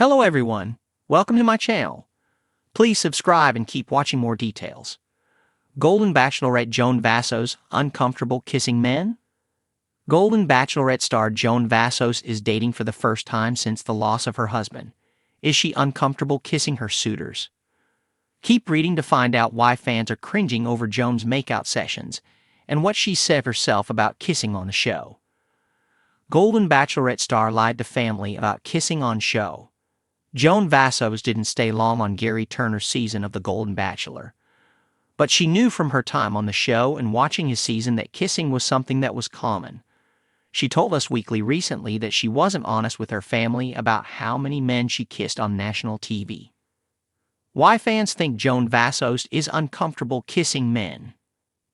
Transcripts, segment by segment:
Hello everyone, welcome to my channel. Please subscribe and keep watching more details. Golden Bachelorette Joan Vassos uncomfortable kissing men? Golden Bachelorette star Joan Vassos is dating for the first time since the loss of her husband. Is she uncomfortable kissing her suitors? Keep reading to find out why fans are cringing over Joan's makeout sessions and what she said herself about kissing on the show. Golden Bachelorette star lied to family about kissing on show. Joan Vassos didn't stay long on Gary Turner's season of The Golden Bachelor. But she knew from her time on the show and watching his season that kissing was something that was common. She told Us Weekly recently that she wasn't honest with her family about how many men she kissed on national TV. Why fans think Joan Vassos is uncomfortable kissing men?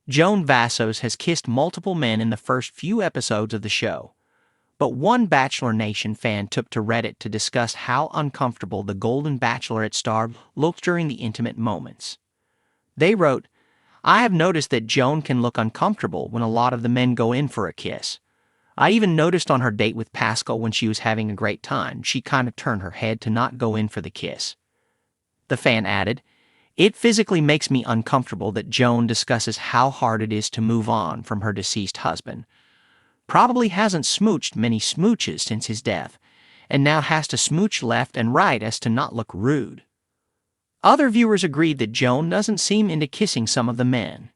Joan Vassos has kissed multiple men in the first few episodes of the show. But one Bachelor Nation fan took to Reddit to discuss how uncomfortable the Golden Bachelorette star looked during the intimate moments. They wrote, "I have noticed that Joan can look uncomfortable when a lot of the men go in for a kiss. I even noticed on her date with Pascal when she was having a great time, she kind of turned her head to not go in for the kiss." The fan added, "It physically makes me uncomfortable that Joan discusses how hard it is to move on from her deceased husband. Probably hasn't smooched many smooches since his death, and now has to smooch left and right as to not look rude." Other viewers agreed that Joan doesn't seem into kissing some of the men.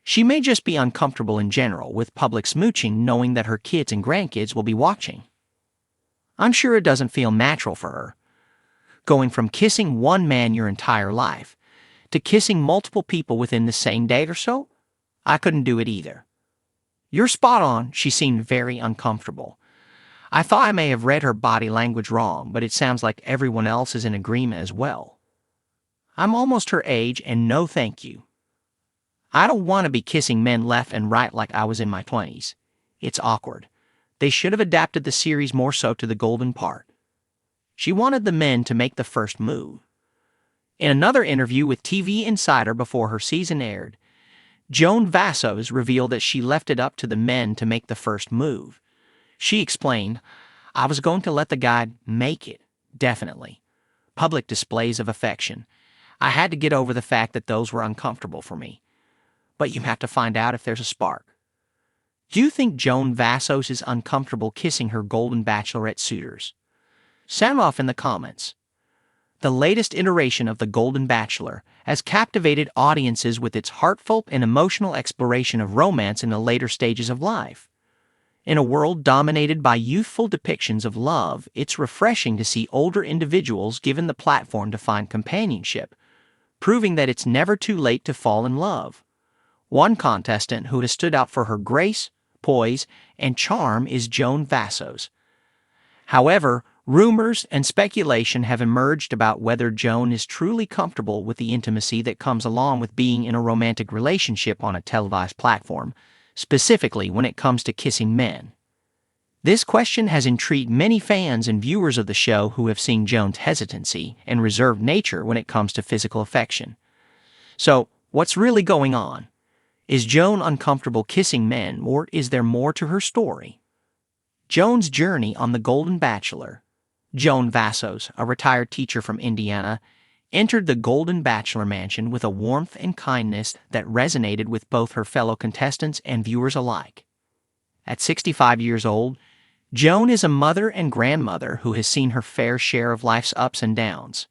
She may just be uncomfortable in general with public smooching, knowing that her kids and grandkids will be watching. I'm sure it doesn't feel natural for her. Going from kissing one man your entire life to kissing multiple people within the same day or so? I couldn't do it either. You're spot on, she seemed very uncomfortable. I thought I may have read her body language wrong, but it sounds like everyone else is in agreement as well. I'm almost her age and no thank you. I don't want to be kissing men left and right like I was in my 20s. It's awkward. They should have adapted the series more so to the golden part. She wanted the men to make the first move. In another interview with TV Insider before her season aired, Joan Vassos revealed that she left it up to the men to make the first move. She explained, "I was going to let the guy make it, definitely. Public displays of affection. I had to get over the fact that those were uncomfortable for me. But you have to find out if there's a spark." Do you think Joan Vassos is uncomfortable kissing her Golden Bachelorette suitors? Sound off in the comments. The latest iteration of The Golden Bachelor has captivated audiences with its heartfelt and emotional exploration of romance in the later stages of life. In a world dominated by youthful depictions of love, it's refreshing to see older individuals given the platform to find companionship, proving that it's never too late to fall in love. One contestant who has stood out for her grace, poise, and charm is Joan Vassos. However, rumors and speculation have emerged about whether Joan is truly comfortable with the intimacy that comes along with being in a romantic relationship on a televised platform, specifically when it comes to kissing men. This question has intrigued many fans and viewers of the show who have seen Joan's hesitancy and reserved nature when it comes to physical affection. So, what's really going on? Is Joan uncomfortable kissing men, or is there more to her story? Joan's journey on The Golden Bachelor. Joan Vassos, a retired teacher from Indiana, entered the Golden Bachelor mansion with a warmth and kindness that resonated with both her fellow contestants and viewers alike. At 65 years old, Joan is a mother and grandmother who has seen her fair share of life's ups and downs.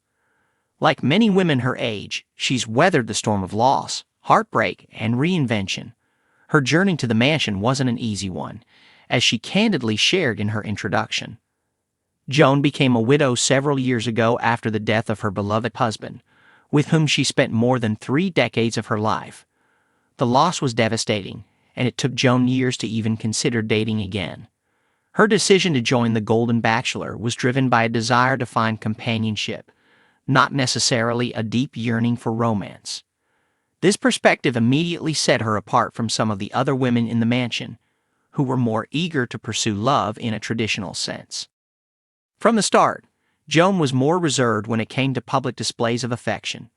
Like many women her age, she's weathered the storm of loss, heartbreak, and reinvention. Her journey to the mansion wasn't an easy one, as she candidly shared in her introduction. Joan became a widow several years ago after the death of her beloved husband, with whom she spent more than 3 decades of her life. The loss was devastating, and it took Joan years to even consider dating again. Her decision to join the Golden Bachelor was driven by a desire to find companionship, not necessarily a deep yearning for romance. This perspective immediately set her apart from some of the other women in the mansion, who were more eager to pursue love in a traditional sense. From the start, Joan was more reserved when it came to public displays of affection.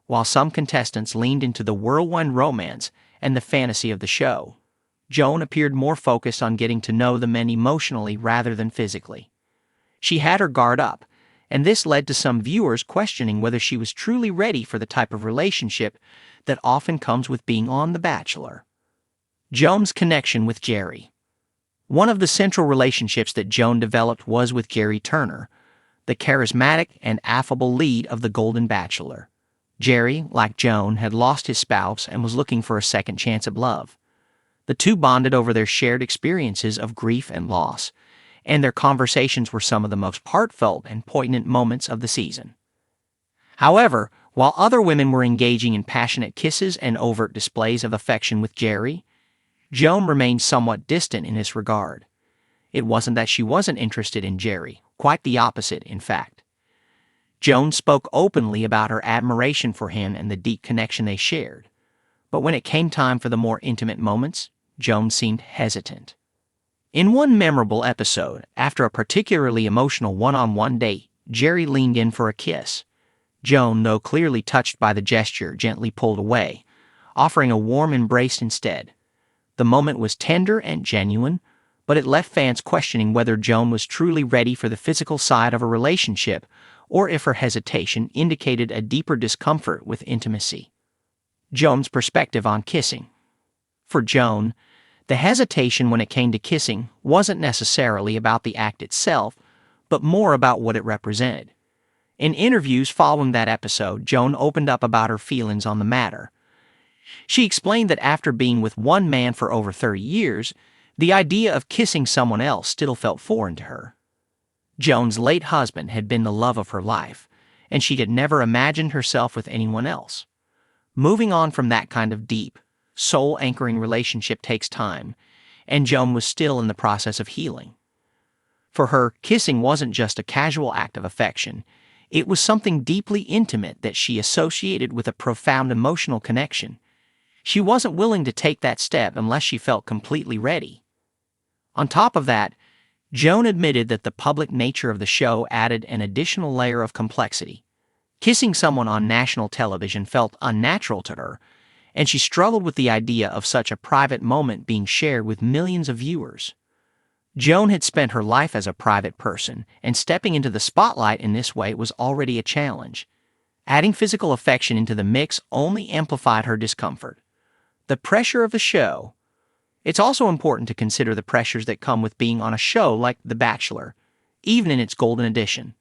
While some contestants leaned into the whirlwind romance and the fantasy of the show, Joan appeared more focused on getting to know the men emotionally rather than physically. She had her guard up, and this led to some viewers questioning whether she was truly ready for the type of relationship that often comes with being on The Bachelor. Joan's connection with Jerry. One of the central relationships that Joan developed was with Jerry Turner, the charismatic and affable lead of The Golden Bachelor. Jerry, like Joan, had lost his spouse and was looking for a second chance at love. The two bonded over their shared experiences of grief and loss, and their conversations were some of the most heartfelt and poignant moments of the season. However, while other women were engaging in passionate kisses and overt displays of affection with Jerry, Joan remained somewhat distant in this regard. It wasn't that she wasn't interested in Jerry, quite the opposite, in fact. Joan spoke openly about her admiration for him and the deep connection they shared. But when it came time for the more intimate moments, Joan seemed hesitant. In one memorable episode, after a particularly emotional one-on-one date, Jerry leaned in for a kiss. Joan, though clearly touched by the gesture, gently pulled away, offering a warm embrace instead. The moment was tender and genuine, but it left fans questioning whether Joan was truly ready for the physical side of a relationship or if her hesitation indicated a deeper discomfort with intimacy. Joan's perspective on kissing. For Joan, the hesitation when it came to kissing wasn't necessarily about the act itself, but more about what it represented. In interviews following that episode, Joan opened up about her feelings on the matter. She explained that after being with one man for over 30 years, the idea of kissing someone else still felt foreign to her. Joan's late husband had been the love of her life, and she had never imagined herself with anyone else. Moving on from that kind of deep, soul-anchoring relationship takes time, and Joan was still in the process of healing. For her, kissing wasn't just a casual act of affection. It was something deeply intimate that she associated with a profound emotional connection. She wasn't willing to take that step unless she felt completely ready. On top of that, Joan admitted that the public nature of the show added an additional layer of complexity. Kissing someone on national television felt unnatural to her, and she struggled with the idea of such a private moment being shared with millions of viewers. Joan had spent her life as a private person, and stepping into the spotlight in this way was already a challenge. Adding physical affection into the mix only amplified her discomfort. The pressure of the show. It's also important to consider the pressures that come with being on a show like The Bachelor, even in its golden edition.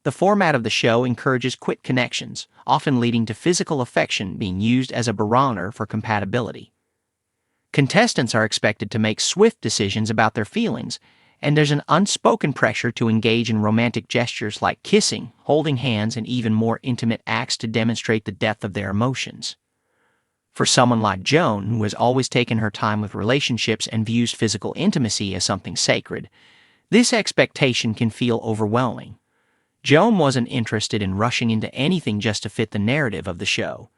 The format of the show encourages quick connections, often leading to physical affection being used as a barometer for compatibility. Contestants are expected to make swift decisions about their feelings, and there's an unspoken pressure to engage in romantic gestures like kissing, holding hands, and even more intimate acts to demonstrate the depth of their emotions. For someone like Joan, who has always taken her time with relationships and views physical intimacy as something sacred, this expectation can feel overwhelming. Joan wasn't interested in rushing into anything just to fit the narrative of the show.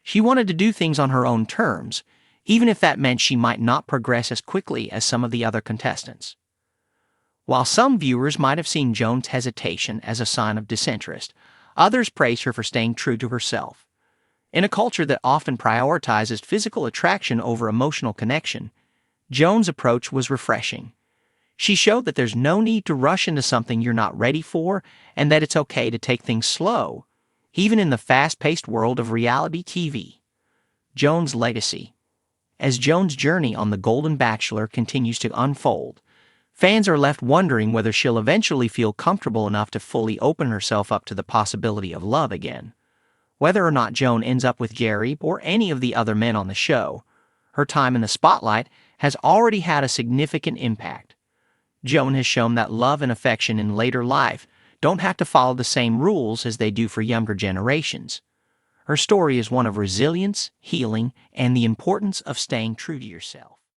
She wanted to do things on her own terms, even if that meant she might not progress as quickly as some of the other contestants. While some viewers might have seen Joan's hesitation as a sign of disinterest, others praised her for staying true to herself. In a culture that often prioritizes physical attraction over emotional connection, Joan's approach was refreshing. She showed that there's no need to rush into something you're not ready for, and that it's okay to take things slow, even in the fast-paced world of reality TV. Joan's legacy. As Joan's journey on The Golden Bachelor continues to unfold, fans are left wondering whether she'll eventually feel comfortable enough to fully open herself up to the possibility of love again. Whether or not Joan ends up with Jerry or any of the other men on the show, her time in the spotlight has already had a significant impact. Joan has shown that love and affection in later life don't have to follow the same rules as they do for younger generations. Her story is one of resilience, healing, and the importance of staying true to yourself.